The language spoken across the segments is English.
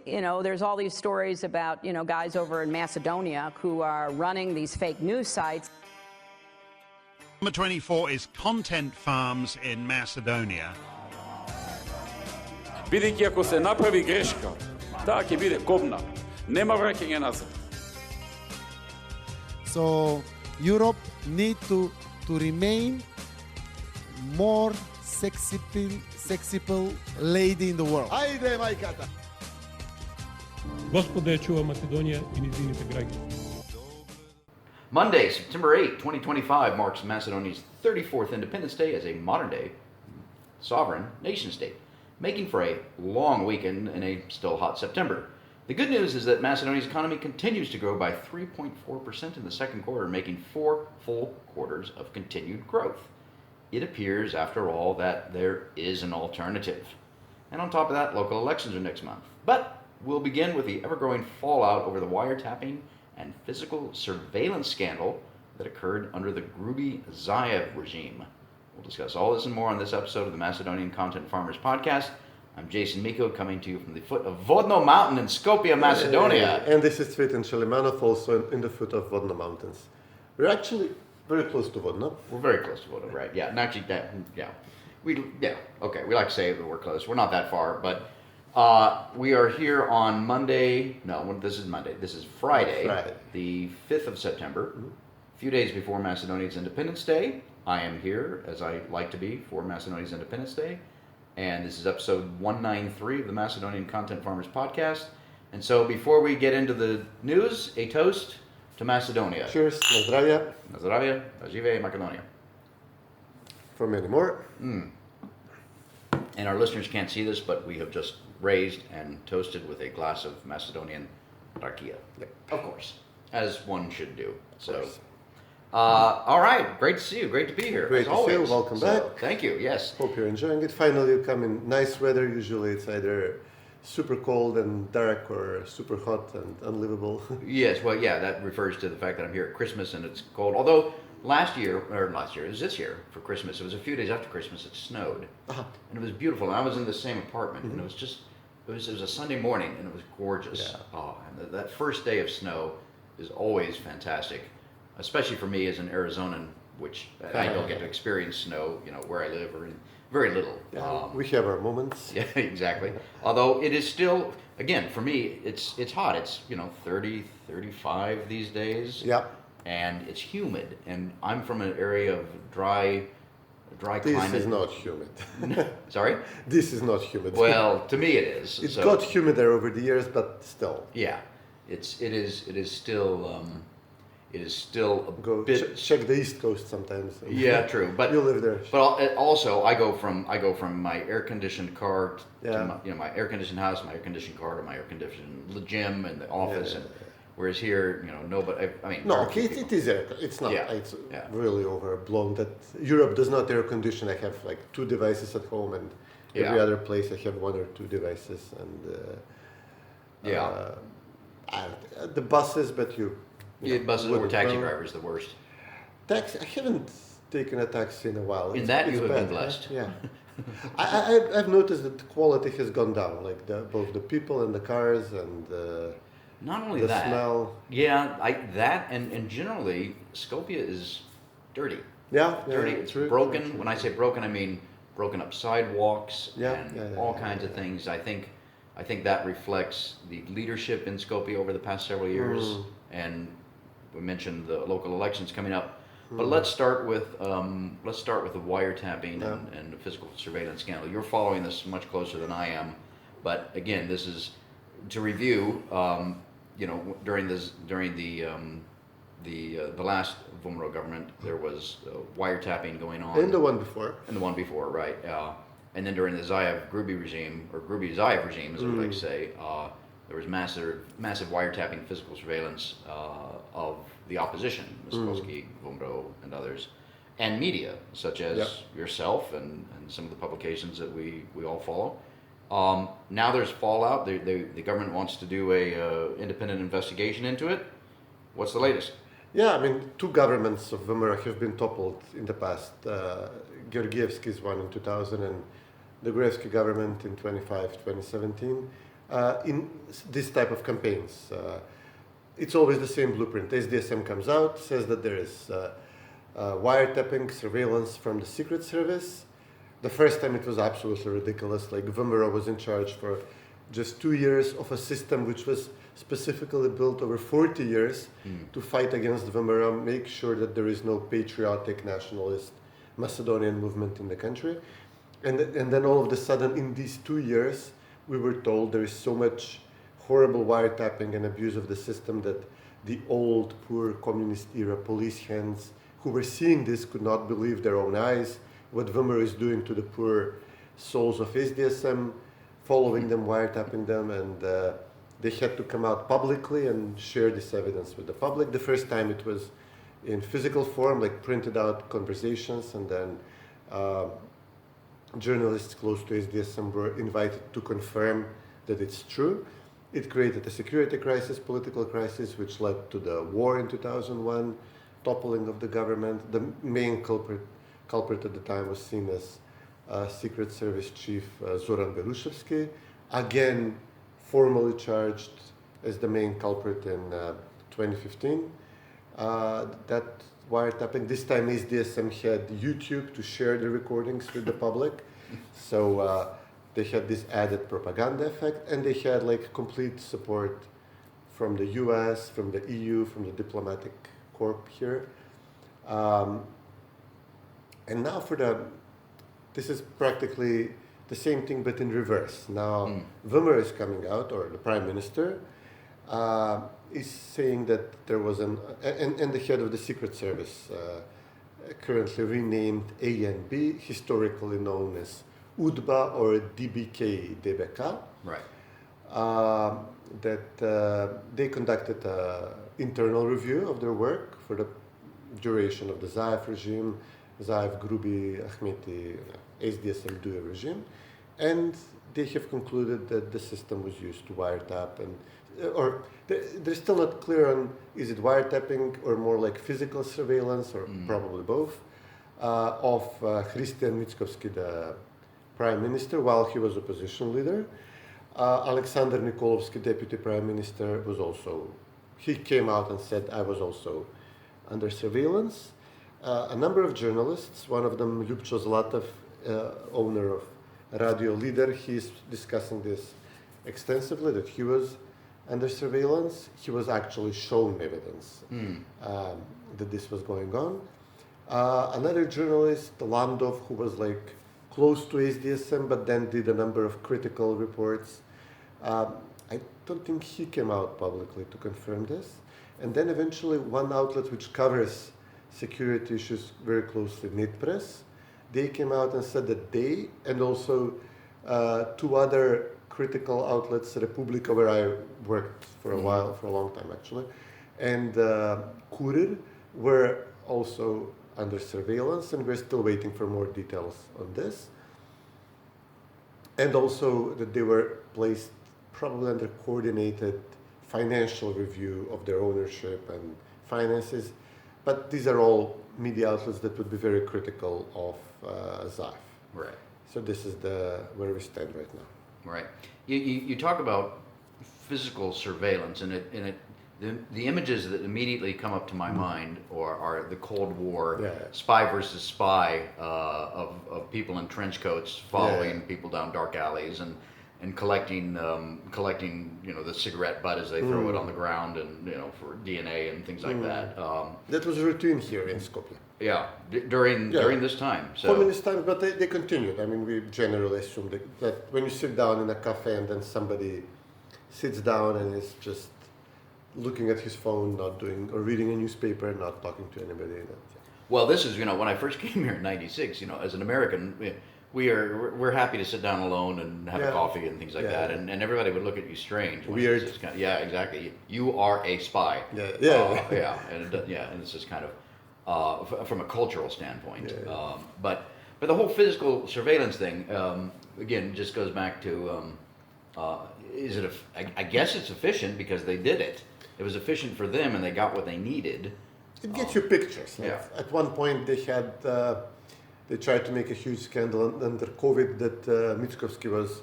there's all these stories about, guys over in Macedonia who are running these fake news sites. Number 24 is Content Farms in Macedonia. Бидејќи ако се направи грешка, таа ќе биде кобна. Нема враќање назад. So Europe need to remain more sexy lady in the world. Ајде, мајката! Господа ја чува Македонија и низините граѓани. Monday, September 8, 2025 marks Macedonia's 34th Independence Day as a modern-day sovereign nation-state, making for a long weekend in a still hot September. The good news is that Macedonia's economy continues to grow by 3.4% in the second quarter, making 4 full quarters of continued growth. It appears, after all, that there is an alternative. And on top of that, local elections are next month. But we'll begin with the ever-growing fallout over the wiretapping and physical surveillance scandal that occurred under the Grubi Zaev regime. We'll discuss all this and more on this episode of the Macedonian Content Farmers Podcast. I'm Jason Miko, coming to you from the foot of Vodno Mountain in Skopje, Macedonia. And this is Cvetin Šelimanov, also in the foot of Vodno Mountains. We're actually very close to Vodno. We're very close to Vodno, right? Yeah, and actually, okay, we like to say that we're close. We're not that far, but we are here on Monday. No, this is Monday. This is Friday. The 5th of September, a few days before Macedonia's Independence Day. I am here, as I like to be, for Macedonia's Independence Day. And this is episode 193 of the Macedonian Content Farmers Podcast. And so before we get into the news, a toast to Macedonia. Cheers, na zdravje. Na zdravje, da žive Macedonia. For many more. And our listeners can't see this, but we have just raised and toasted with a glass of Macedonian rakia. Yep. Of course, as one should do. So, all right, great to see you. Great to be here. Great as to always. see you. Welcome back. Thank you. Yes. Hope you're enjoying it. Finally, you come in nice weather. Usually, it's either super cold and dark or super hot and unlivable. Yes. Well, yeah. That refers to the fact that I'm here at Christmas and it's cold. Although it was this year for Christmas. It was a few days after Christmas. It snowed, and it was beautiful. And I was in the same apartment, and it was a Sunday morning, and it was gorgeous. Yeah. Oh, and that first day of snow is always fantastic, especially for me as an Arizonan, which I don't get to experience snow, where I live, or very little. Yeah, we have our moments. Yeah, exactly. Although it is still, again, for me, it's hot. It's 30, 35 these days. Yeah. And it's humid, and I'm from an area of dry climate. This is not humid. Sorry? This is not humid. Well, to me it is. It got humider over the years, but still. Yeah, it is still Go bit. check the East Coast sometimes. Yeah, true. But you live there. But also, I go from my air conditioned car to my air conditioned house, my air conditioned car to my air conditioned gym and the office, and whereas here, nobody. I mean, no, okay, it is air. It's not. Yeah. It's really overblown. That Europe does not air condition. I have like 2 devices at home, and every other place I have 1 or 2 devices, and the buses, but buses or taxi drivers, the worst. Taxi. I haven't taken a taxi in a while. In that you have been blessed. Yeah. I've noticed that the quality has gone down, like both the people and the cars and not only the that, smell. Yeah, and generally Skopje is dirty. Yeah, dirty. It's broken. True. When I say broken, I mean broken up sidewalks all kinds of things. I think that reflects the leadership in Skopje over the past several years, and we mentioned the local elections coming up. But let's start with the wiretapping and the physical surveillance scandal. You're following this much closer than I am, but again, this is to review. During the last Vumro government, there was wiretapping going on. And the one before. And the one before, right? And then during the Grubi regime, or Grubi Zaev regime, as we like to say, there was massive wiretapping, physical surveillance of the opposition, Mickoski, Vumro, and others, and media, such as yourself and some of the publications that we all follow. Now there's fallout. The government wants to do a independent investigation into it. What's the latest? Yeah, I mean, 2 governments of Vumro have been toppled in the past. Georgievsky's one in 2000 and the Gruevski government in 2017. in this type of campaigns. It's always the same blueprint. SDSM comes out, says that there is wiretapping, surveillance from the Secret Service. The first time it was absolutely ridiculous. Like Vimero was in charge for just 2 years of a system which was specifically built over 40 years to fight against Vimero, make sure that there is no patriotic nationalist Macedonian movement in the country. And then all of a sudden in these 2 years, we were told there is so much horrible wiretapping and abuse of the system that the old, poor communist era police hands who were seeing this could not believe their own eyes, what Vimero is doing to the poor souls of SDSM, following them, wiretapping them, and they had to come out publicly and share this evidence with the public. The first time it was in physical form, like printed out conversations, and then journalists close to SDSM were invited to confirm that it's true. It created a security crisis, political crisis, which led to the war in 2001, toppling of the government. The main culprit at the time was seen as Secret Service Chief Zoran Berushevsky, again formally charged as the main culprit in 2015. That wiretapping, this time SDSM had YouTube to share the recordings with the public, so they had this added propaganda effect, and they had like complete support from the US, from the EU, from the diplomatic corps here. And now this is practically the same thing but in reverse. Now Vimero is coming out, or the Prime Minister, is saying that there was and the head of the Secret Service, currently renamed ANB, historically known as UDBA or DBK. Right. That they conducted an internal review of their work for the duration of the Zaev regime, Zaev, Grubi, Ahmeti, SDSM Duev regime, and they have concluded that the system was used to wiretap, and or they're still not clear on is it wiretapping or more like physical surveillance, or probably both, of Christian Mickoski, the Prime Minister, while he was opposition leader. Alexander Nikolovsky, Deputy Prime Minister, he came out and said, I was also under surveillance. A number of journalists, one of them Lyubcho Zlatov, owner of Radio Leader, he's discussing this extensively, that he was under surveillance. He was actually shown evidence that this was going on. Another journalist, Landov, who was like close to SDSM, but then did a number of critical reports. I don't think he came out publicly to confirm this. And then eventually one outlet which covers security issues very closely, Netpress, they came out and said that they, and also two other critical outlets, Republika, where I worked for a while, for a long time actually, and Kurir, were also under surveillance, and we're still waiting for more details on this. And also that they were placed probably under coordinated financial review of their ownership and finances. But these are all media outlets that would be very critical of Zaev. Right. So this is where we stand right now. Right. You talk about physical surveillance, and the images that immediately come up to my mind are the Cold War, spy versus spy, of people in trench coats following people down dark alleys and collecting the cigarette butt as they throw it on the ground, and for DNA and things like that. That was routine here in Skopje. Yeah, during this time. So communist times, but they continued. I mean, we generally assume that when you sit down in a cafe and then somebody sits down and is just looking at his phone, not doing, or reading a newspaper, not talking to anybody. Well, this is, when I first came here in '96, as an American, we're happy to sit down alone and have a coffee and things like that, and everybody would look at you strange. Weird. Exactly. You are a spy. And it's just kind of from a cultural standpoint. But the whole physical surveillance thing, again, just goes back to, I guess it's efficient because they did it. It was efficient for them, and they got what they needed. It gets you pictures. At one point, they tried to make a huge scandal under COVID that Mickoski was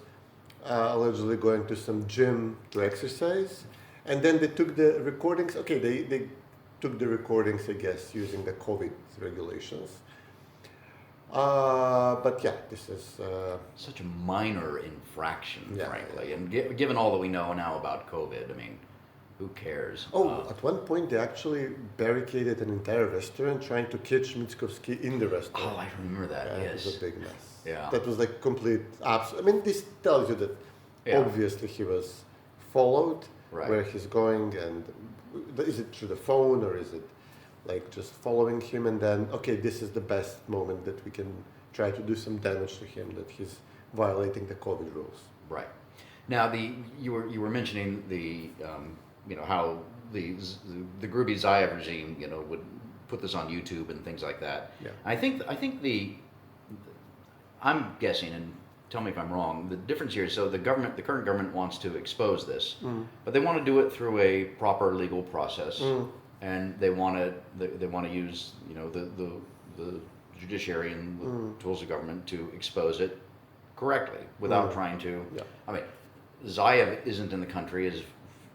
allegedly going to some gym to exercise. And then they took the recordings. Okay, they took the recordings, I guess, using the COVID regulations. But yeah, this is... Such a minor infraction, Yeah. frankly. And given all that we know now about COVID, I mean, who cares? At one point they actually barricaded an entire restaurant trying to catch Mickoski in the restaurant. Oh, I remember that, Yeah, yes. it was a big mess. Yeah. That was like complete I mean, this tells you that Yeah. obviously he was followed Right. where he's going, and is it through the phone or is it like just following him, and then, okay, this is the best moment that we can try to do some damage to him, that he's violating the COVID rules. Right. Now, you were mentioning the how the Gruby Zaev regime would put this on YouTube and things like that. Yeah. I think I'm guessing, and tell me if I'm wrong, the difference here is, so the current government wants to expose this, but they want to do it through a proper legal process, and they want to use the judiciary and the tools of government to expose it correctly without trying to. Yeah. I mean, Zaev isn't in the country,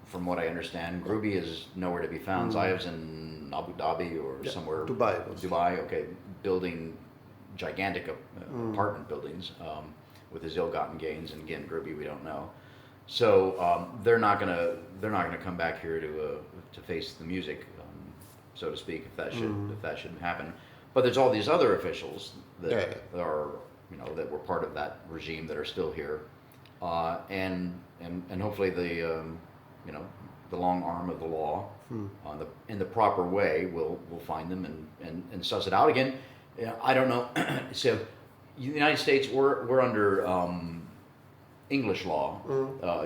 from what I understand. Gruby is nowhere to be found. Zaev's in Abu Dhabi or somewhere. Dubai, okay, building gigantic apartment buildings with his ill-gotten gains, and again, Gruby we don't know. So they're not gonna come back here to face the music, so to speak, if that should happen. But there's all these other officials that are that were part of that regime that are still here, and hopefully the long arm of the law in the proper way will find them and suss it out. Again, I don't know. So the United States, we're under English law.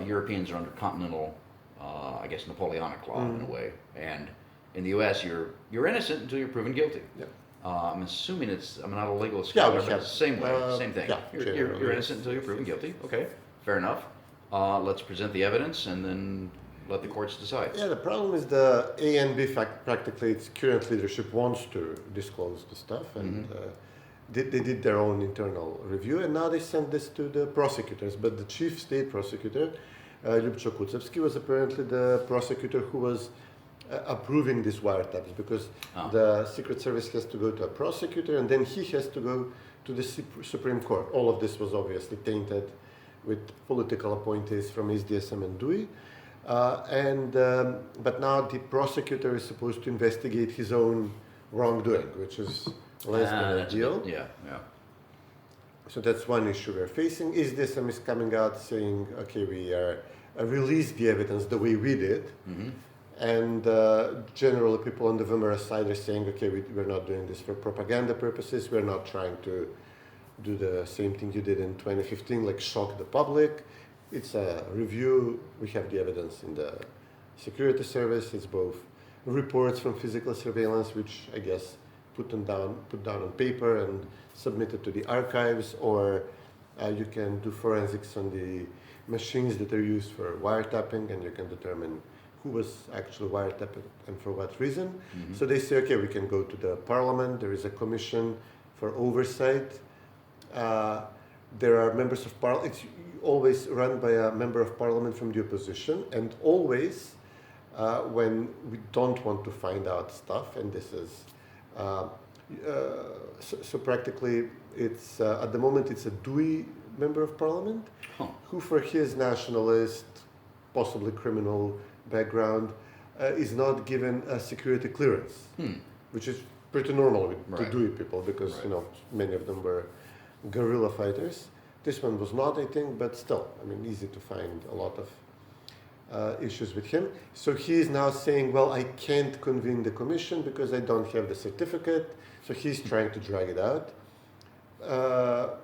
Europeans are under continental, I guess, Napoleonic law in a way. And in the U.S., you're innocent until you're proven guilty. Yeah. I'm assuming I'm not a legal scholar, but it's the same way, same thing. Yeah, you're innocent until you're proven guilty. Okay, fair enough. Let's present the evidence and then let the courts decide. Yeah, the problem is the ANB practically its current leadership wants to disclose the stuff, and they did their own internal review, and now they sent this to the prosecutors. But the chief state prosecutor, Ljubcho Kucevski, was apparently the prosecutor who was approving these wiretaps, because the Secret Service has to go to a prosecutor, and then he has to go to the Supreme Court. All of this was obviously tainted with political appointees from SDSM and DUI. But now the prosecutor is supposed to investigate his own wrongdoing, which is less than ideal. Yeah. So that's one issue we're facing. SDSM is coming out saying, okay, we release the evidence the way we did. And generally people on the Vimera side are saying, okay, we're not doing this for propaganda purposes. We're not trying to do the same thing you did in 2015, like shock the public. It's a review. We have the evidence in the security service. It's both reports from physical surveillance, which I guess put down on paper and submitted to the archives, or you can do forensics on the machines that are used for wiretapping, and you can determine who was actually wiretapped and for what reason. So they say, okay, we can go to the parliament. There is a commission for oversight. There are members of parliament. It's always run by a member of parliament from the opposition, and always when we don't want to find out stuff, and this is so practically it's at the moment it's a DUI member of parliament who, for his nationalist, possibly criminal background, is not given a security clearance, which is pretty normal with the DUI people, because many of them were guerrilla fighters. This one was not, I think, but still, I mean, easy to find a lot of issues with him. So he is now saying, well, I can't convene the commission because I don't have the certificate. So he's trying to drag it out.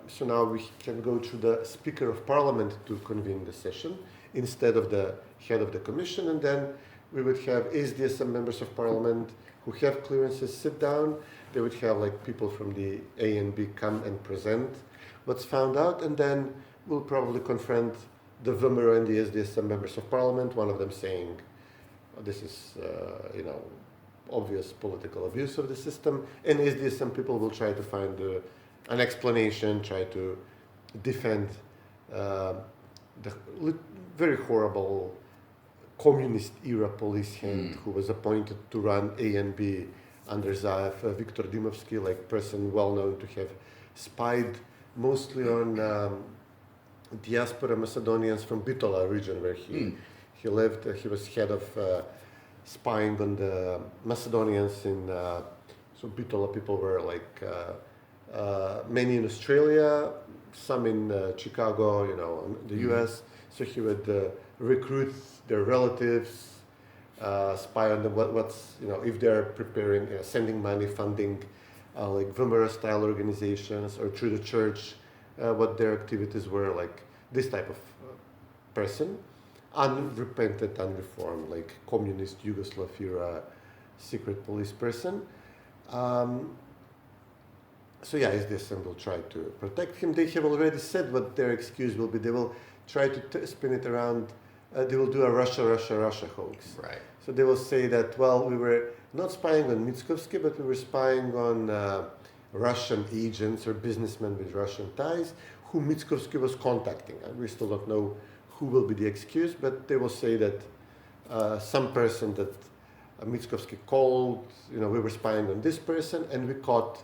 So now we can go to the Speaker of Parliament to convene the session instead of the head of the commission, and then we would have SDSM members of Parliament who have clearances sit down. They would have like people from the A and B come and present what's found out, and then we'll probably confront the Vimera and the SDSM members of Parliament, one of them saying, this is, obvious political abuse of the system, and SDSM people will try to find an explanation, try to defend the very horrible communist era police hand who was appointed to run A and B under Zaev, Viktor Dimovsky, like person well known to have spied mostly on diaspora Macedonians from Bitola region where he lived. He was head of spying on the Macedonians in, so Bitola people were like many in Australia, some in Chicago, you know, the US. So he would recruit their relatives, spy on them, what's, you know, if they're preparing, sending money, funding like Vimera style organizations or through the church, what their activities were, like this type of person, unrepentant, unreformed, like communist Yugoslav era secret police person. So yeah, SDSM will try to protect him. They have already said what their excuse will be. They will try to spin it around. They will do a Russia hoax. Right. So they will say that, well, we were not spying on Mickoski, but we were spying on Russian agents or businessmen with Russian ties who Mickoski was contacting. And we still don't know who will be the excuse, but they will say that some person that Mickoski called, you know, we were spying on this person and we caught,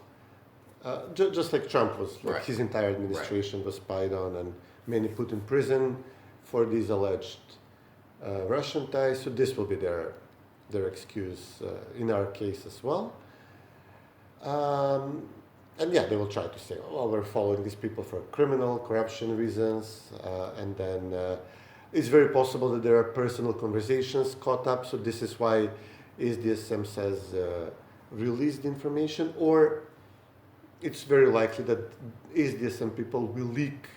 just like Trump was, like his entire administration was spied on and many put in prison for these alleged Russian ties. So this will be their excuse in our case as well. And yeah, they will try to say, oh, well, we're following these people for criminal corruption reasons. And then it's very possible that there are personal conversations caught up. So this is why SDSM says release the information, or it's very likely that SDSM people will leak.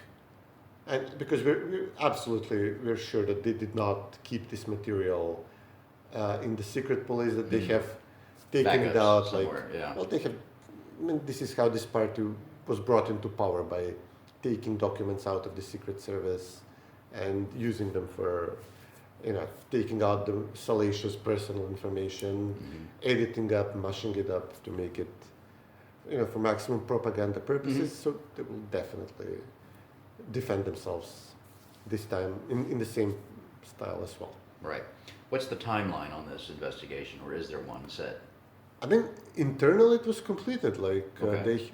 And because we're sure that they did not keep this material in the secret police, that they have taken it out. Somewhere, well, they have. I mean, this is how this party was brought into power, by taking documents out of the secret service and using them for, you know, taking out the salacious personal information, editing up, mashing it up to make it, you know, for maximum propaganda purposes. So they will definitely defend themselves this time in the same style as well. Right. What's the timeline on this investigation, or is there one set? I mean, internally it was completed. Like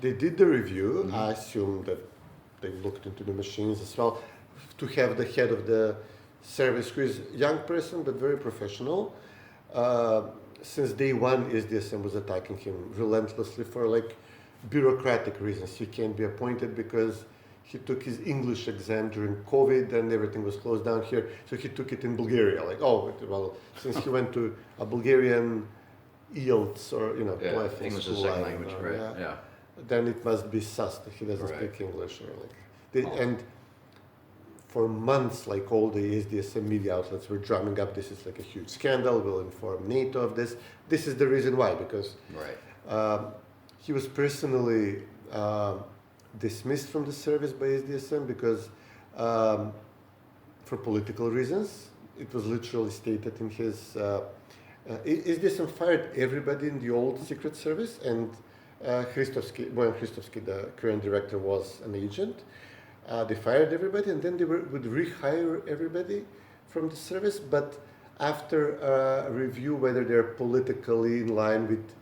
they did the review. I assume that they looked into the machines as well. To have the head of the service, who is a young person but very professional, since day one, SDSM was attacking him relentlessly for like bureaucratic reasons. He can't be appointed because he took his English exam during COVID and everything was closed down here. So he took it in Bulgaria. Like, oh, well, since he went to a Bulgarian IELTS or, you know, English is a second language, right? Then it must be sus that he doesn't speak English, or like. And for months, like all the SDSM media outlets were drumming up, this is like a huge scandal. We'll inform NATO of this. This is the reason why, because he was personally dismissed from the service by SDSM because for political reasons. It was literally stated in his. SDSM fired everybody in the old secret service, and Bojan Hristovski, the current director, was an agent. They fired everybody, and then they would rehire everybody from the service, but after a review whether they're politically in line with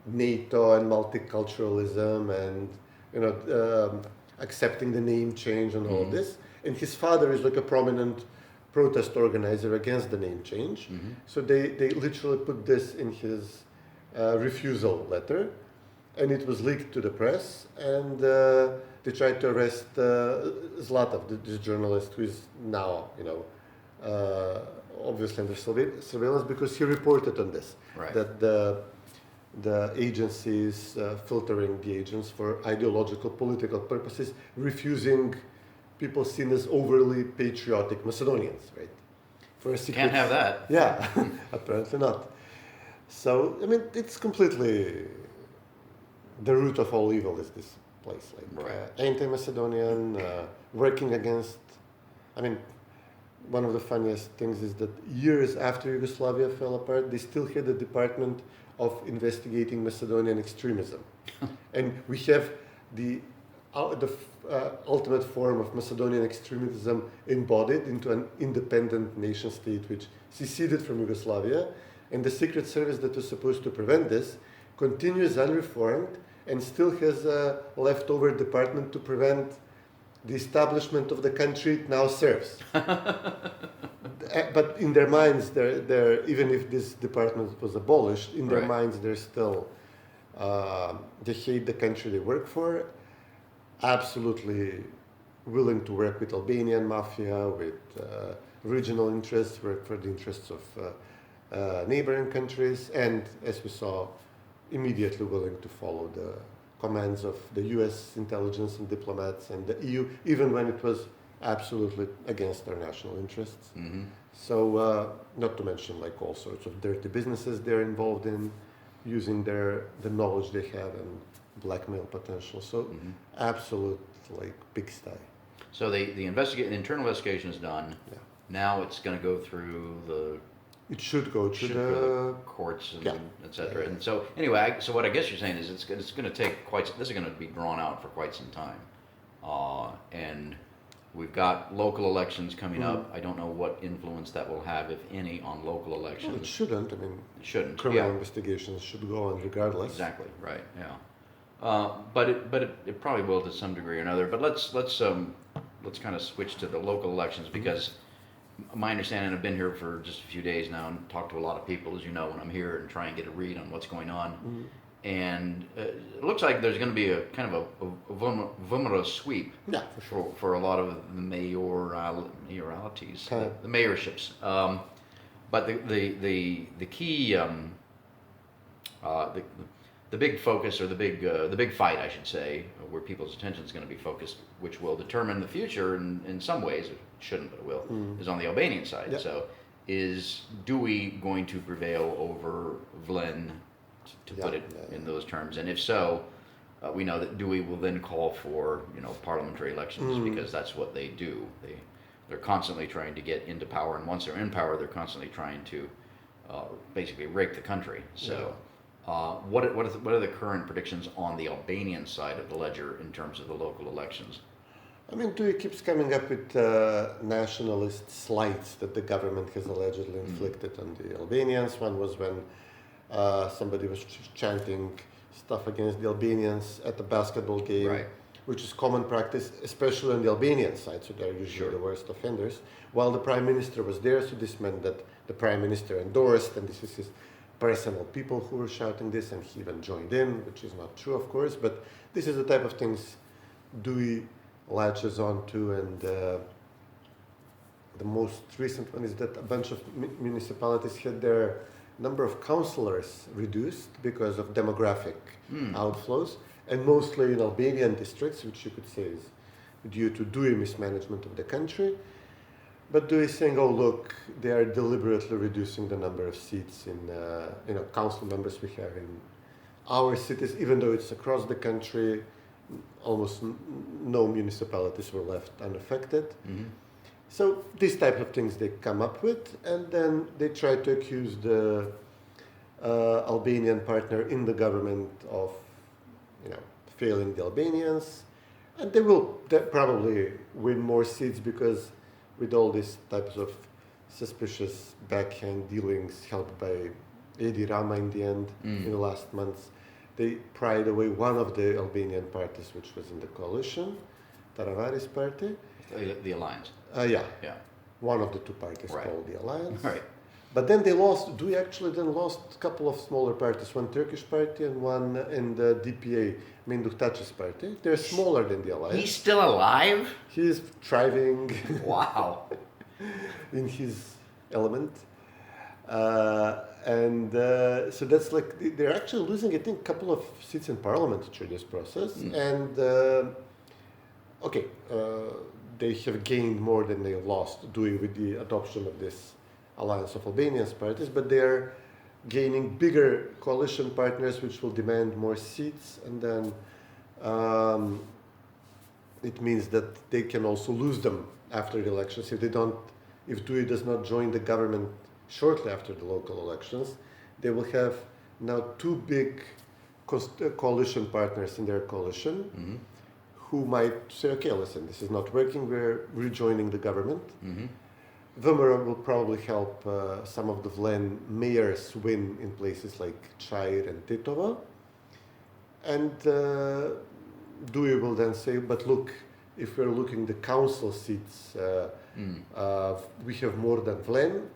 NATO and multiculturalism and, you know, accepting the name change and all this. And his father is like a prominent protest organizer against the name change. So they literally put this in his refusal letter, and it was leaked to the press, and they tried to arrest Zlatov, this journalist who is now, you know, obviously under surveillance because he reported on this, that the agencies filtering the agents for ideological, political purposes, refusing people seen as overly patriotic Macedonians, right? For a secret, can't have that. Yeah, apparently not. So, I mean, it's completely the root of all evil is this place, like anti-Macedonian, working against. I mean, one of the funniest things is that years after Yugoslavia fell apart, they still had a department of investigating Macedonian extremism, and we have the ultimate form of Macedonian extremism embodied into an independent nation state which seceded from Yugoslavia, and the Secret Service that was supposed to prevent this continues unreformed and still has a leftover department to prevent the establishment of the country it now serves. But in their minds, they're even if this department was abolished, in their Right. minds they're still, they hate the country they work for, absolutely willing to work with Albanian mafia, with regional interests, work for the interests of neighboring countries, and as we saw, immediately willing to follow the commands of the US intelligence and diplomats and the EU, even when it was absolutely against their national interests. Mm-hmm. So, not to mention like all sorts of dirty businesses they're involved in, using the knowledge they have and blackmail potential. So, absolute like pigsty. So the internal investigation is done. Yeah. Now it's going to go through the It should go to should the go to courts and Yeah. et cetera. Yeah. And so anyway, so what I guess you're saying is it's going to take this is going to be drawn out for quite some time, and we've got local elections coming up. I don't know what influence that will have, if any, on local Well, elections. it shouldn't. I mean, It shouldn't. criminal Yeah. investigations should go on regardless. Exactly. Right. Yeah. But it probably will to some degree or another. But let's kind of switch to the local elections, because my understanding, I've been here for just a few days now and talked to a lot of people, as you know, when I'm here and try and get a read on what's going on. And it looks like there's going to be a kind of a Vumera sweep Yeah, for sure. for a lot of the mayoralities, Okay. the mayorships. But the key, the big focus, or the big fight, I should say, where people's attention is going to be focused, which will determine the future in some ways, it shouldn't, but it will, is on the Albanian side. Yep. So is Dewey going to prevail over Vlen, to put Yeah, it yeah, in those terms? And if so, we know that Dewey will then call for parliamentary elections, because that's what they do. They're constantly trying to get into power, and once they're in power, they're constantly trying to basically rake the country. So, what are the current predictions on the Albanian side of the ledger in terms of the local elections? I mean, Dewey keeps coming up with nationalist slights that the government has allegedly inflicted on the Albanians. One was when somebody was chanting stuff against the Albanians at the basketball game, Right. which is common practice, especially on the Albanian side, so they're usually the worst offenders. While the prime minister was there, so this meant that the prime minister endorsed, and this is his personal people who were shouting this, and he even joined in, which is not true, of course, but this is the type of things Dewey latches on to, and the most recent one is that a bunch of municipalities had their number of councillors reduced because of demographic outflows, and mostly in Albanian districts, which you could say is due to Dewey mismanagement of the country. But Dewey is saying, oh look, they are deliberately reducing the number of seats in council members we have in our cities, even though it's across the country. Almost no municipalities were left unaffected. So these type of things they come up with, and then they try to accuse the Albanian partner in the government of, failing the Albanians, and they will probably win more seats, because with all these types of suspicious backhand dealings helped by Edi Rama in the end in the last months, they pried away one of the Albanian parties which was in the coalition, Taravari's party. The alliance. Yeah. Yeah. One of the two parties Right. called the Alliance. Right. But then they lost, Dewey actually then lost a couple of smaller parties, one Turkish party and one in the DPA, Menduk Taçi's party. They're smaller than the Alliance. He's still alive? He is thriving Wow. in his element. So that's like, they're actually losing, I think, a couple of seats in parliament through this process. And, they have gained more than they lost, Dewey, with the adoption of this alliance of Albanian parties, but they're gaining bigger coalition partners which will demand more seats, and then it means that they can also lose them after the elections if Dewey does not join the government shortly after the local elections. They will have now two big coalition partners in their coalition who might say, okay, listen, this is not working, we're rejoining the government. Mm-hmm. Vomero will probably help some of the Vlen mayors win in places like Chair and Titova. And Dewey will then say, but look, if we're looking the council seats, we have more than Vlen.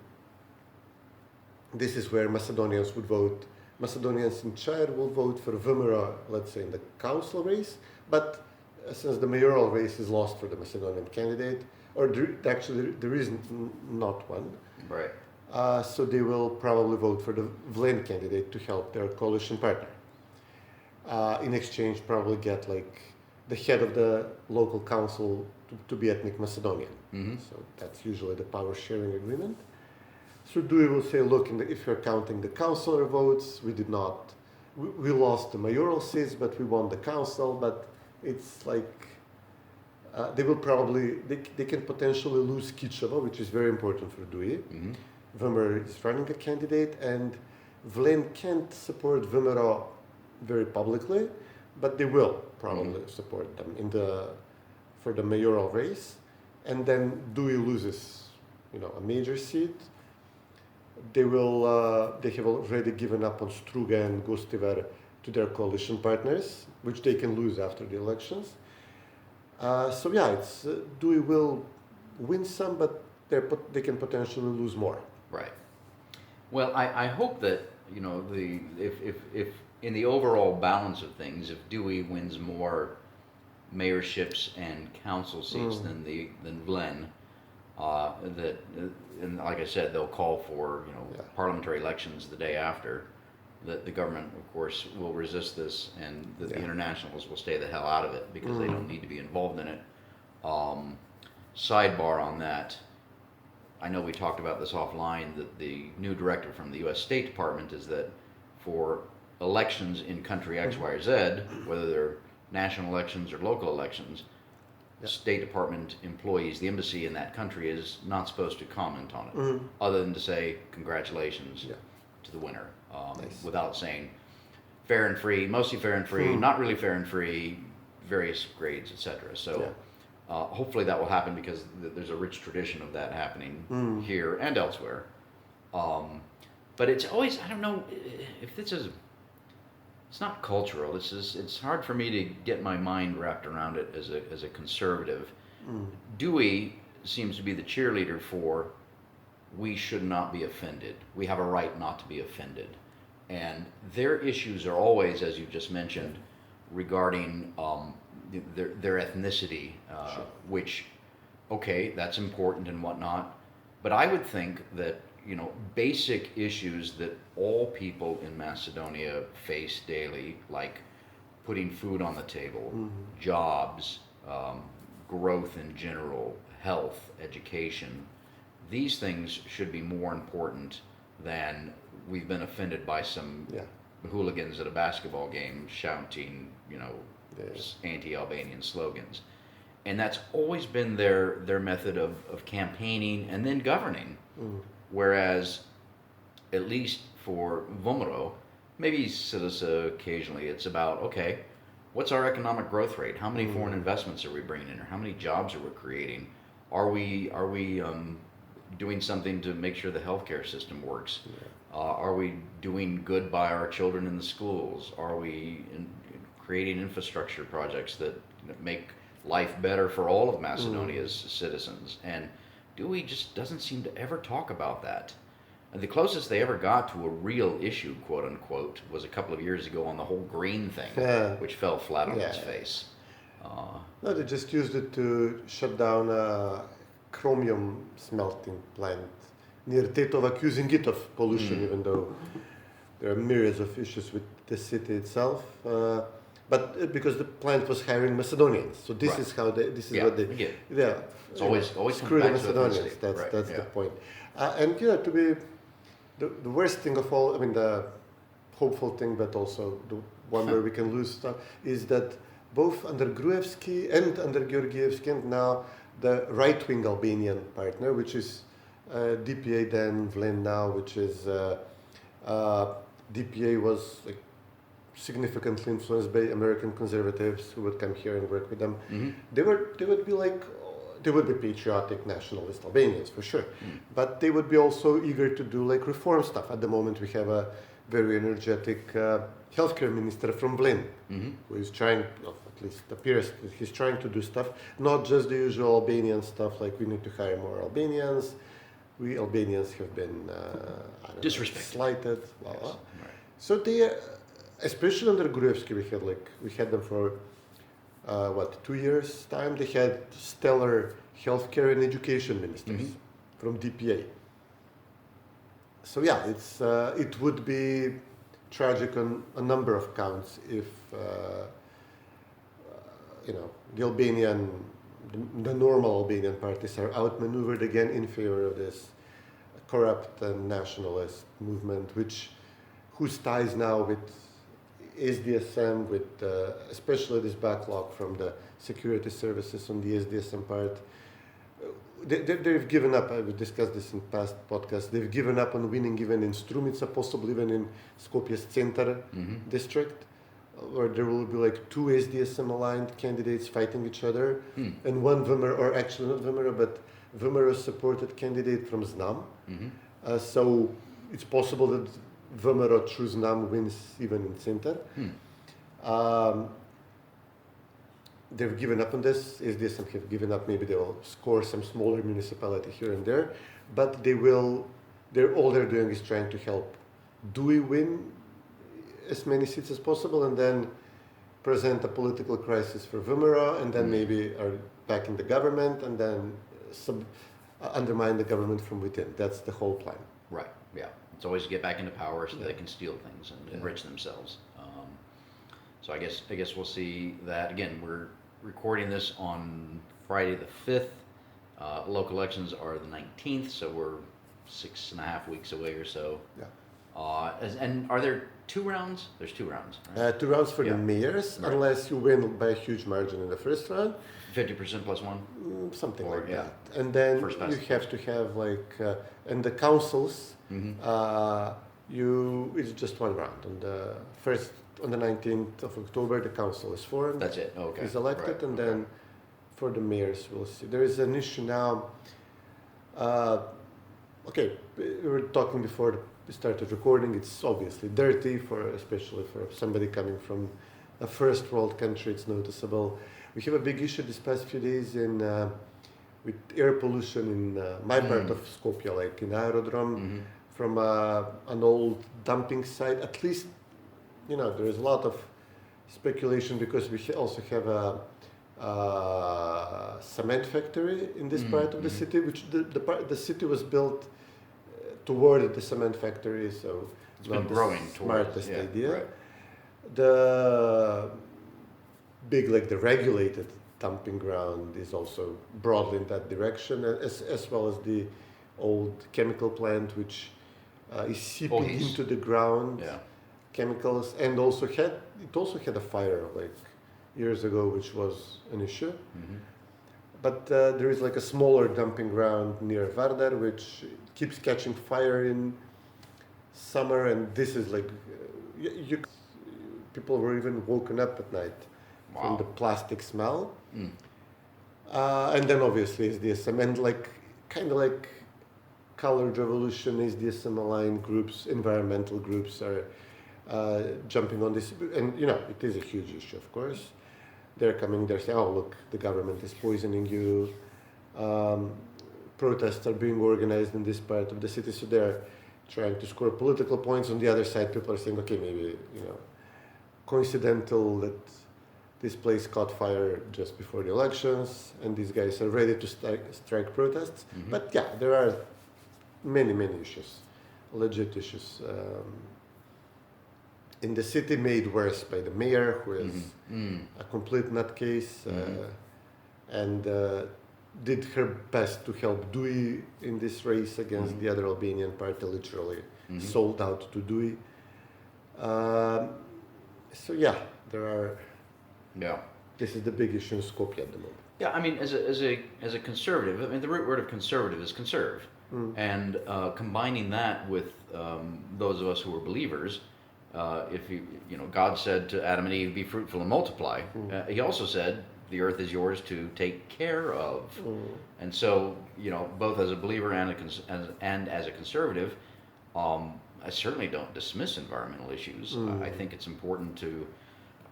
This is where Macedonians would vote. Macedonians in Chair will vote for Vomero, let's say, in the council race. But since the mayoral race is lost for the Macedonian candidate, or there is not one. Right. So they will probably vote for the Vlen candidate to help their coalition partner. In exchange, probably get like the head of the local council to be ethnic Macedonian. Mm-hmm. So that's usually the power sharing agreement. So Dewey will say, look, if you're counting the councillor votes, we lost the mayoral seats, but we won the council, but it's like, they will probably, they can potentially lose Kičeva, which is very important for Dewey. Mm-hmm. Vomero is running a candidate, and Vlen can't support Vomero very publicly, but they will probably support them for the mayoral race. And then Dewey loses, a major seat. They have already given up on Struga and Gostivar to their coalition partners, which they can lose after the elections. Dewey will win some, but they can potentially lose more. Right. Well, I hope that if in the overall balance of things, if Dewey wins more mayorships and council seats than Vlen, and like I said, they'll call for parliamentary elections the day after. That the government, of course, will resist this, and that the internationals will stay the hell out of it because they don't need to be involved in it. Sidebar on that, I know we talked about this offline, that the new directive from the U.S. State Department is that for elections in country X, Y, or Z, whether they're national elections or local elections, State Department employees, the embassy in that country is not supposed to comment on it, other than to say congratulations to the winner, without saying fair and free, mostly fair and free, not really fair and free, various grades, etc. So hopefully that will happen because there's a rich tradition of that happening here and elsewhere. But it's always, I don't know if this is, it's not cultural. It's hard for me to get my mind wrapped around it as a conservative. Dewey seems to be the cheerleader for we should not be offended. We have a right not to be offended. And their issues are always, as you just mentioned, regarding their ethnicity, which, okay, that's important and whatnot. But I would think that basic issues that all people in Macedonia face daily, like putting food on the table, jobs, growth in general, health, education, these things should be more important than we've been offended by some hooligans at a basketball game shouting, anti-Albanian slogans. And that's always been their method of campaigning and then governing. Whereas, at least for Vomero, maybe Silica occasionally, it's about, okay, what's our economic growth rate? How many foreign investments are we bringing in? Or how many jobs are we creating? Are we doing something to make sure the healthcare system works? Are we doing good by our children in the schools? Are we creating infrastructure projects that make life better for all of Macedonia's citizens? And Dewey just doesn't seem to ever talk about that. And the closest they ever got to a real issue, quote unquote, was a couple of years ago on the whole green thing, which fell flat on its face. No, they just used it to shut down a chromium smelting plant near Tetova, accusing it of pollution, even though there are myriads of issues with the city itself. But because the plant was hiring Macedonians, so this is how what they it's always screw the Macedonians. That's the point. And to be the worst thing of all, I mean the hopeful thing, but also the one where we can lose stuff, is that both under Gruevski and under Georgievski, and now the right-wing Albanian partner, which is DPA then, Vlen now, which is DPA was like significantly influenced by American conservatives who would come here and work with them. Mm-hmm. They would be like, they would be patriotic nationalist Albanians for sure, but they would be also eager to do like reform stuff. At the moment, we have a very energetic healthcare minister from Blin, who is trying, well, at least appears that he's trying to do stuff, not just the usual Albanian stuff like we need to hire more Albanians. We Albanians have been Disrespected. slighted. Blah, blah. Right. So they, especially under Gruevski, we had them for 2 years time. They had stellar healthcare and education ministers from DPA. So yeah, it would be tragic on a number of counts if the normal Albanian parties are outmaneuvered again in favor of this corrupt and nationalist movement, whose ties now with SDSM, with especially this backlog from the security services on the SDSM part. They've given up. I've discussed this in past podcasts. They've given up on winning even in Strumica, possibly even in Skopje's Centar district, where there will be like 2 SDSM aligned candidates fighting each other, and one VMRO, or actually not VMRO, but VMRO supported candidate from Znam. So it's possible that VMRO through Znam wins even in Centar. They've given up on this. SDSM have given up. Maybe they will score some smaller municipality here and there, but all they're doing is trying to help DUI win as many seats as possible, and then present a political crisis for VMRO, and then maybe are back in the government, and then undermine the government from within. That's the whole plan. Right. Yeah. It's always to get back into power so they can steal things and enrich themselves. So I guess we'll see that. Again, we're recording this on Friday the 5th. Local elections are the 19th, so we're 6.5 weeks away or so. Yeah. And are there 2 rounds? There's 2 rounds, right? 2 rounds for the mayors, Right. unless you win by a huge margin in the first round. 50% plus 1? Something Or, like yeah. that. And then First past you the have to have and the councils, it's just 1 round. On the 19th of October, the council is formed. That's it. Okay. Is elected, Right. and then for the mayors, we'll see. There is an issue now. We were talking before we started recording. It's obviously dirty, especially for somebody coming from a first world country. It's noticeable. We have a big issue this past few days with air pollution in my part of Skopje, like in Aerodrome, from an old dumping site. At least, there is a lot of speculation because we also have a cement factory in this part of the city, which the city was built toward the cement factory, so it's been growing towards smartest idea. Right. The big, the regulated dumping ground is also broadly in that direction, as well as the old chemical plant, which is seeping into the ground. Yeah. Chemicals, and also had a fire years ago, which was an issue. But there is a smaller dumping ground near Vardar, which keeps catching fire in summer, and this is people were even woken up at night from the plastic smell. And then obviously SDSM and kind of Colored Revolution, SDSM aligned groups, environmental groups are jumping on this, and it is a huge issue, of course. They're saying, oh look, the government is poisoning you. Protests are being organized in this part of the city, so they're trying to score political points. On the other side, people are saying, okay, maybe coincidental that this place caught fire just before the elections, and these guys are ready to strike protests. But yeah, there are many issues, legit issues. In the city, made worse by the mayor, who is a complete nutcase, and did her best to help DUI in this race against the other Albanian party, literally sold out to DUI. So yeah, there are. Yeah. This is the big issue in Skopje at the moment. Yeah, I mean, as a conservative, I mean, the root word of conservative is conserve, and combining that with those of us who are believers, if God said to Adam and Eve, "Be fruitful and multiply." He also said, "The earth is yours to take care of." And so, both as a believer and as a conservative, I certainly don't dismiss environmental issues. I think it's important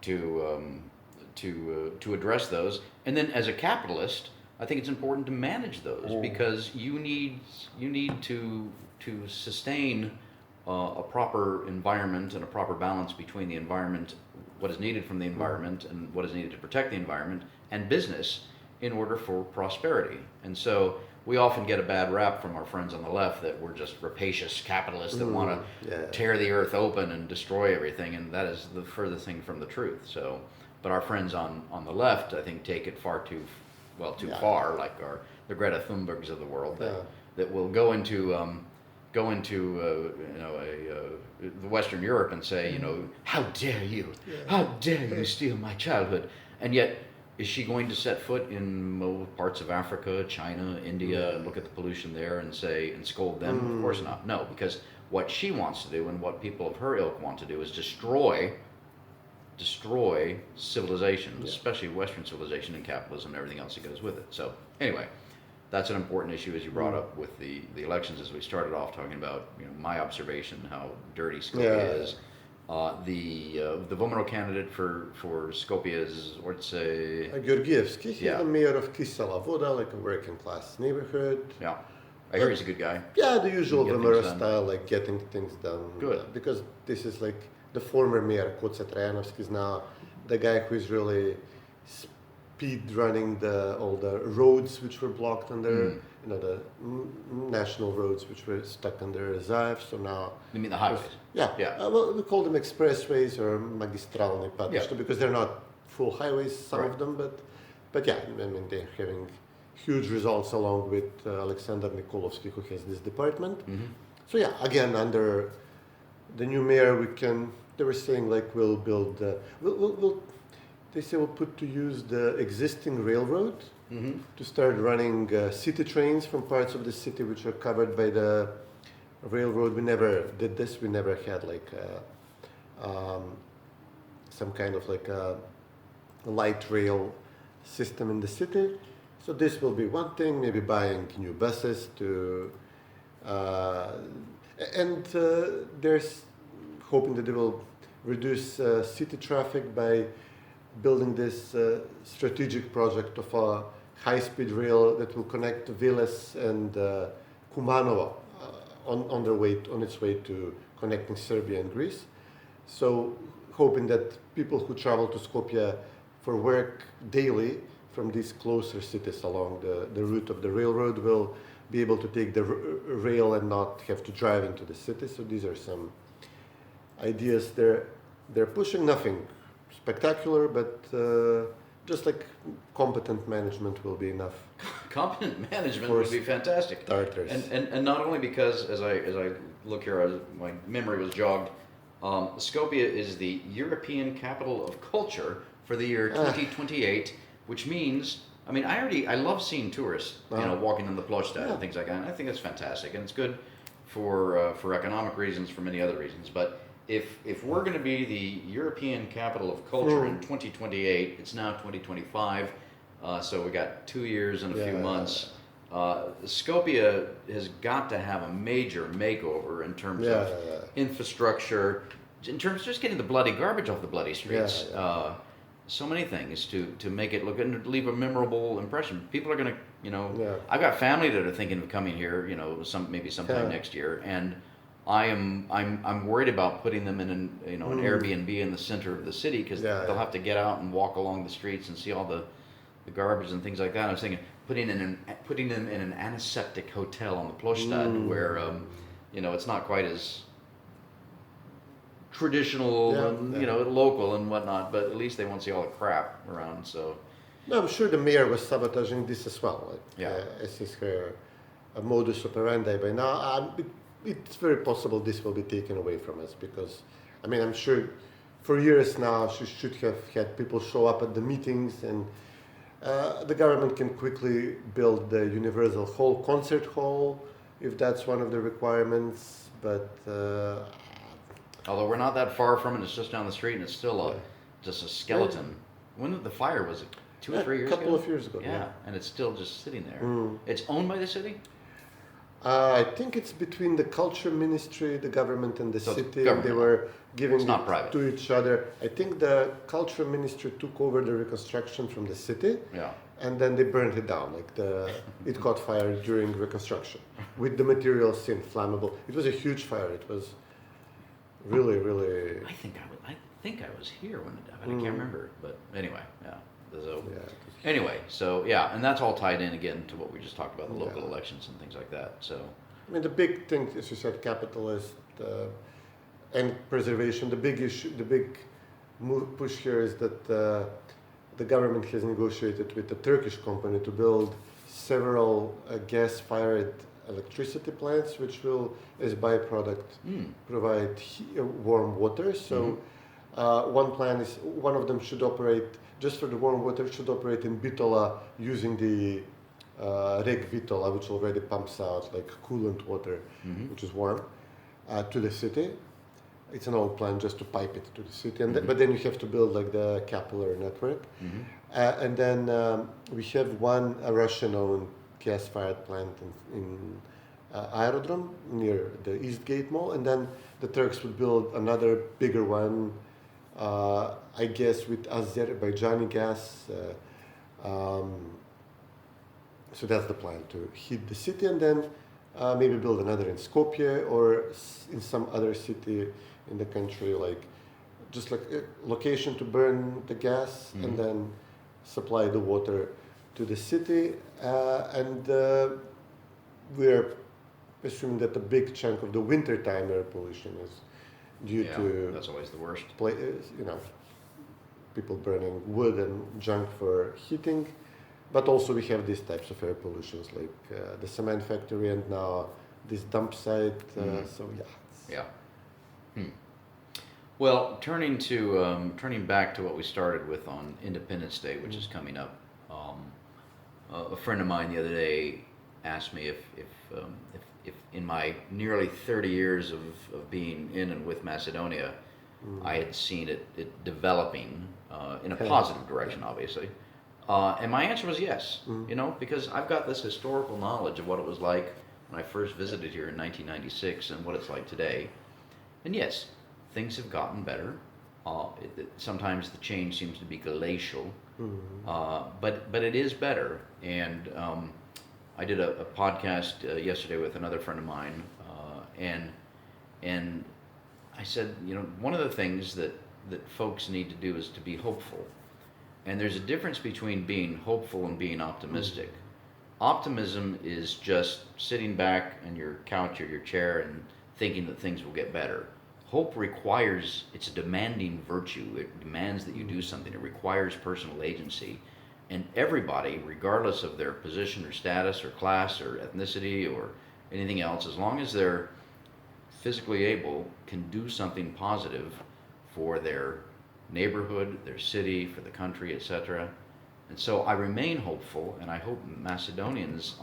to address those. And then, as a capitalist, I think it's important to manage those because you need to sustain a proper environment and a proper balance between the environment, what is needed from the environment, and what is needed to protect the environment, and business in order for prosperity. And so we often get a bad rap from our friends on the left that we're just rapacious capitalists that want to tear the earth open and destroy everything, and that is the furthest thing from the truth. So, but our friends on the left, I think, take it too far, like the Greta Thunbergs of the world that will go into the Western Europe and say, how dare you? How dare you steal my childhood? And yet, is she going to set foot in parts of Africa, China, India, and look at the pollution there and scold them? Of course not. No, because what she wants to do and what people of her ilk want to do is destroy civilization, especially Western civilization and capitalism and everything else that goes with it. So anyway, that's an important issue, as you brought up with the elections, as we started off talking about, my observation, how dirty Skopje is. The Vomero candidate for Skopje is, let's say... Georgievski. He's the mayor of Kisela Voda, like a working class neighborhood. Yeah. I hear he's a good guy. Yeah, the usual Vomero style, like getting things done. Good. Because this is like the former mayor, Koce Trajanovski, is now the guy who is really speed running all the roads which were blocked under, the national roads which were stuck under Zaev. So now... You mean the highways? Yeah. Well, we call them expressways or magistralne putništva because they're not full highways, some of them, but yeah, I mean, they're having huge results along with Alexander Nikolovsky, who has this department. So yeah, again, under the new mayor, they were saying like we'll build, they say we'll put to use the existing railroad to start running city trains from parts of the city which are covered by the railroad. We never did this. We never had like some kind of like a light rail system in the city. So this will be one thing, maybe buying new buses to, and there's hoping that they will reduce city traffic by building this strategic project of a high-speed rail that will connect Veles and Kumanovo on its way to connecting Serbia and Greece. So hoping that people who travel to Skopje for work daily from these closer cities along the route of the railroad will be able to take the rail and not have to drive into the city. So these are some ideas they're pushing. Nothing spectacular, but just like competent management will be enough. Competent management would be fantastic. Starters. And not only because, as I look here, my memory was jogged, Skopje is the European capital of culture for the year 2028, which means, I mean, I love seeing tourists, walking on the Pocesna and things like that. And I think that's fantastic, and it's good for economic reasons, for many other reasons. But if we're going to be the European capital of culture in 2028, it's now 2025, so we got 2 years and a few months. Skopje has got to have a major makeover in terms of infrastructure, in terms of just getting the bloody garbage off the bloody streets. So many things to make it look and leave a memorable impression. People are going to, I've got family that are thinking of coming here, maybe sometime next year, and I'm worried about putting them in an Airbnb in the center of the city because they'll have to get out and walk along the streets and see all the garbage and things like that. I was thinking putting them in an antiseptic hotel on the Pocesna where it's not quite as traditional and local and whatnot, but at least they won't see all the crap around. So no, I'm sure the mayor was sabotaging this as well. As is her modus operandi by now. It's very possible this will be taken away from us because, I mean, I'm sure for years now she should have had people show up at the meetings, and the government can quickly build the universal concert hall if that's one of the requirements. But Although we're not that far from it, it's just down the street, and it's still just a skeleton. When the fire was it? 2 or 3 years ago? A couple of years ago. Yeah, and it's still just sitting there. Mm. It's owned by the city? I think it's between the culture ministry, the government, and the So it's city. government. They were giving It's not it private. to each other. I think the culture ministry took over the reconstruction from the city, Yeah. and then they burned it down. It caught fire during reconstruction with the materials in flammable. It was a huge fire. It was really, really. I think I was here when it happened. I can't remember, but anyway, yeah. So, Yeah. anyway, so yeah, and that's all tied in again to what we just talked about, the local Yeah. elections and things like that. So, I mean, the big thing, as you said, capitalist and preservation. The big issue, the big push here is that the government has negotiated with a Turkish company to build several gas-fired electricity plants, which will, as byproduct, provide warm water. So, one of them should operate just for the warm water. Should operate in Bitola using the Reg Vitola, which already pumps out like coolant water, which is warm, to the city. It's an old plan just to pipe it to the city, and but then you have to build like the capillary network. And then we have a Russian-owned gas-fired plant in Aerodrome near the East Gate Mall, and then the Turks would build another bigger one, I guess with Azerbaijani gas. So that's the plan, to heat the city, and then maybe build another in Skopje or in some other city in the country, like just like a location to burn the gas and then supply the water to the city. And we're assuming that a big chunk of the wintertime air pollution is due to that's always the worst. People burning wood and junk for heating. But also we have these types of air pollutions, like the cement factory and now this dump site. So yeah. Well, turning back to what we started with on Independence Day, which is coming up. A friend of mine the other day asked me if in my nearly 30 years of being in and with Macedonia, I had seen it developing in a positive direction, obviously. And my answer was yes, because I've got this historical knowledge of what it was like when I first visited here in 1996 and what it's like today. And yes, things have gotten better. Sometimes the change seems to be glacial, but it is better. And I did a podcast yesterday with another friend of mine, and I said, one of the things that folks need to do is to be hopeful. And there's a difference between being hopeful and being optimistic. Optimism is just sitting back on your couch or your chair and thinking that things will get better. Hope requires, it's a demanding virtue. It demands that you do something. It requires personal agency. And everybody, regardless of their position or status or class or ethnicity or anything else, as long as they're physically able, can do something positive for their neighborhood, their city, for the country, etc. And so I remain hopeful, and I hope Macedonians,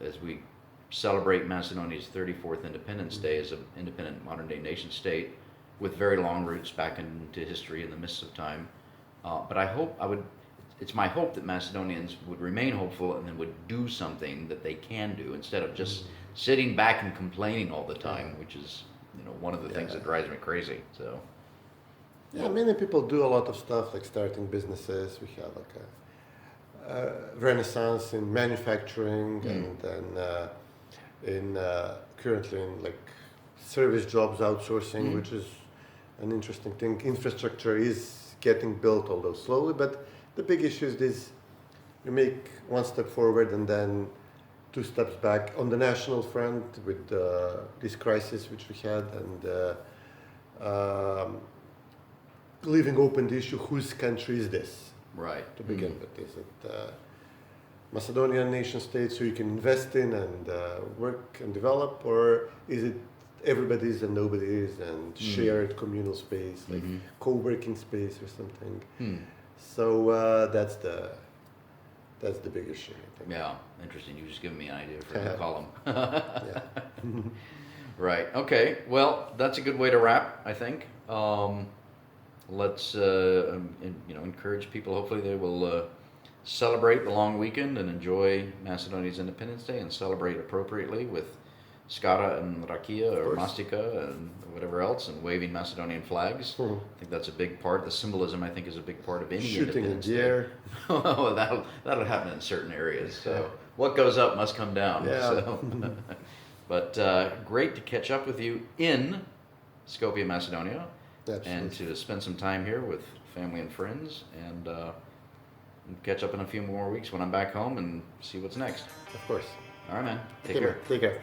as we celebrate Macedonia's 34th Independence Day as an independent modern-day nation state with very long roots back into history in the mists of time. But it's my hope that Macedonians would remain hopeful and then would do something that they can do instead of just sitting back and complaining all the time, which is one of the things that drives me crazy. So. Yeah, many people do a lot of stuff like starting businesses. We have like a renaissance in manufacturing and then currently in like service jobs outsourcing, which is an interesting thing. Infrastructure is getting built, although slowly, but the big issue is this: you make one step forward and then 2 steps back on the national front with this crisis which we had, and leaving open the issue, whose country is this? Right. To begin with, is it Macedonian nation state so you can invest in and work and develop, or is it everybody's and nobody's and shared communal space, like co-working space or something? So that's the big issue, I think. Yeah, interesting. You just given me an idea for a new column. Right. Okay. Well, that's a good way to wrap, I think. Let's encourage people. Hopefully, they will celebrate the long weekend and enjoy Macedonia's Independence Day and celebrate appropriately with skara and rakia or mastika and whatever else, and waving Macedonian flags. I think that's a big part. The symbolism, I think, is a big part of any Shooting a Independence Day. deer. Well, that'll happen in certain areas. So what goes up must come down. Yeah. So. But great to catch up with you in Skopje, Macedonia, and to spend some time here with family and friends, and catch up in a few more weeks when I'm back home and see what's next. Of course. All right, man. Take Okay, care. man. Take care.